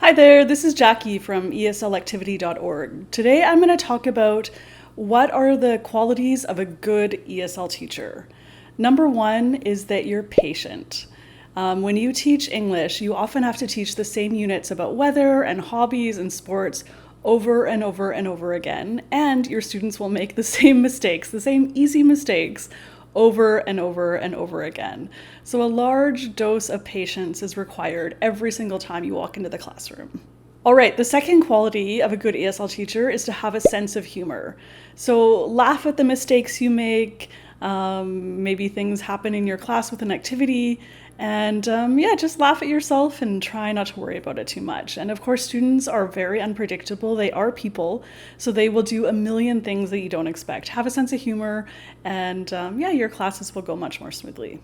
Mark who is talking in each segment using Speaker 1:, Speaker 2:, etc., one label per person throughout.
Speaker 1: Hi there, this is Jackie from eslactivity.org. Today I'm going to talk about what are the qualities of a good ESL teacher. Number one is that you're patient. When you teach English, you often have to teach the same units about weather and hobbies and sports over and over and over again, and your students will make the same mistakes, the same easy mistakes over and over and over again. So a large dose of patience is required every single time you walk into the classroom. All right, the second quality of a good ESL teacher is to have a sense of humor. So laugh at the mistakes you make, maybe things happen in your class with an activity, and just laugh at yourself and try not to worry about it too much. And of course, students are very unpredictable. They are people, so they will do a million things that you don't expect. Have a sense of humor, and your classes will go much more smoothly.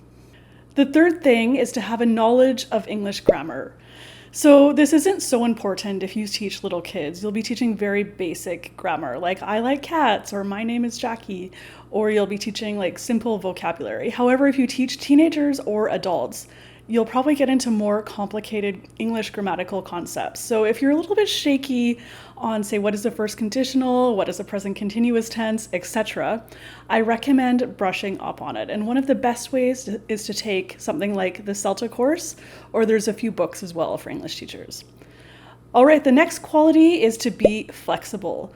Speaker 1: The third thing is to have a knowledge of English grammar. So this isn't so important if you teach little kids. You'll be teaching very basic grammar, like I like cats, or my name is Jackie, or you'll be teaching like simple vocabulary. However, if you teach teenagers or adults, you'll probably get into more complicated English grammatical concepts. So if you're a little bit shaky on, say, what is the first conditional, what is the present continuous tense, etc., I recommend brushing up on it. And one of the best ways is to take something like the CELTA course, or there's a few books as well for English teachers. All right, the next quality is to be flexible.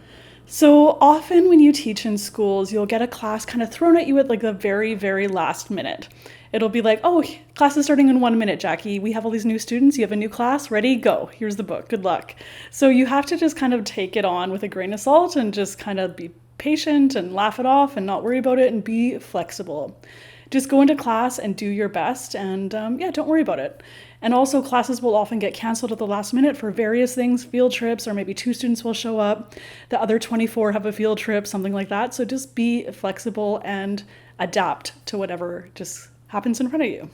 Speaker 1: So often when you teach in schools, you'll get a class kind of thrown at you at like the very, very last minute. It'll be like, oh, class is starting in 1 minute, Jackie. We have all these new students. You have a new class. Ready? Go. Here's the book. Good luck. So you have to just kind of take it on with a grain of salt and just kind of be patient and laugh it off and not worry about it and be flexible. Just go into class and do your best and don't worry about it. And also classes will often get canceled at the last minute for various things, field trips, or maybe 2 students will show up. The other 24 have a field trip, something like that. So just be flexible and adapt to whatever just happens in front of you.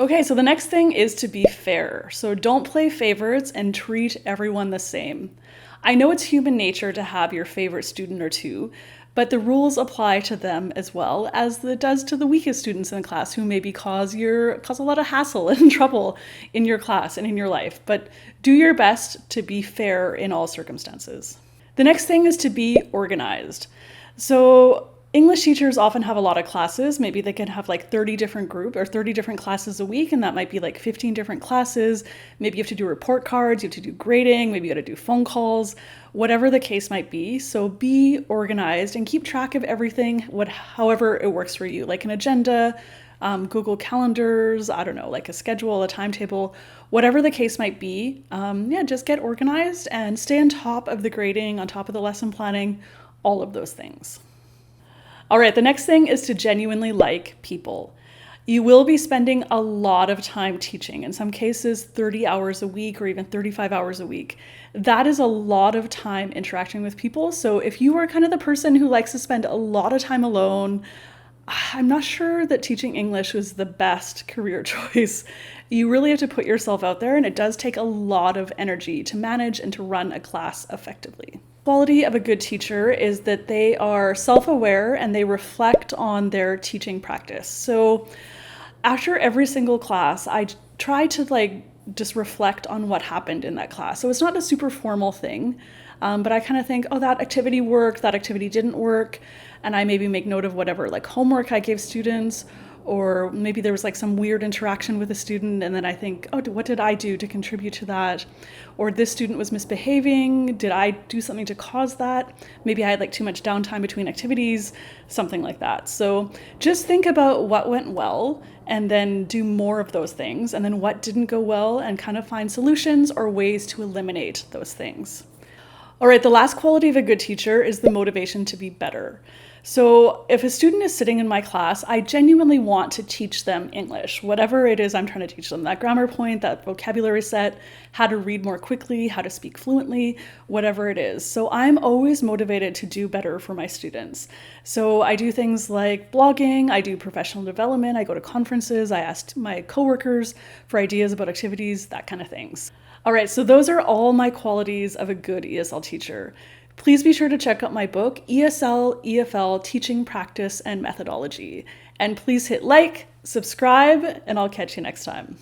Speaker 1: Okay, so the next thing is to be fair. So don't play favorites and treat everyone the same. I know it's human nature to have your favorite student or two, but the rules apply to them as well as it does to the weakest students in the class who maybe cause a lot of hassle and trouble in your class and in your life. But do your best to be fair in all circumstances. The next thing is to be organized. So English teachers often have a lot of classes. Maybe they can have like 30 different groups or 30 different classes a week, and that might be like 15 different classes. Maybe you have to do report cards, you have to do grading, maybe you got to do phone calls, whatever the case might be. So be organized and keep track of everything, however it works for you, like an agenda, Google calendars, I don't know, like a schedule, a timetable, whatever the case might be. Just get organized and stay on top of the grading, on top of the lesson planning, all of those things. All right, the next thing is to genuinely like people. You will be spending a lot of time teaching, in some cases 30 hours a week or even 35 hours a week. That is a lot of time interacting with people. So if you are kind of the person who likes to spend a lot of time alone, I'm not sure that teaching English was the best career choice. You really have to put yourself out there, and it does take a lot of energy to manage and to run a class effectively. Quality of a good teacher is that they are self-aware and they reflect on their teaching practice. So after every single class, I try to just reflect on what happened in that class. So it's not a super formal thing, but I kind of think, oh, that activity worked, that activity didn't work, and I maybe make note of whatever homework I gave students, or maybe there was some weird interaction with a student, and then I think, oh, what did I do to contribute to that? Or this student was misbehaving, did I do something to cause that? Maybe I had too much downtime between activities, something like that. So just think about what went well and then do more of those things, and then what didn't go well and kind of find solutions or ways to eliminate those things. All right, the last quality of a good teacher is the motivation to be better. So if a student is sitting in my class, I genuinely want to teach them English, whatever it is I'm trying to teach them, that grammar point, that vocabulary set, how to read more quickly, how to speak fluently, whatever it is. So I'm always motivated to do better for my students. So I do things like blogging, I do professional development, I go to conferences, I ask my coworkers for ideas about activities, that kind of things. All right, so those are all my qualities of a good ESL teacher. Please be sure to check out my book, ESL, EFL, Teaching Practice and Methodology. And please hit like, subscribe, and I'll catch you next time.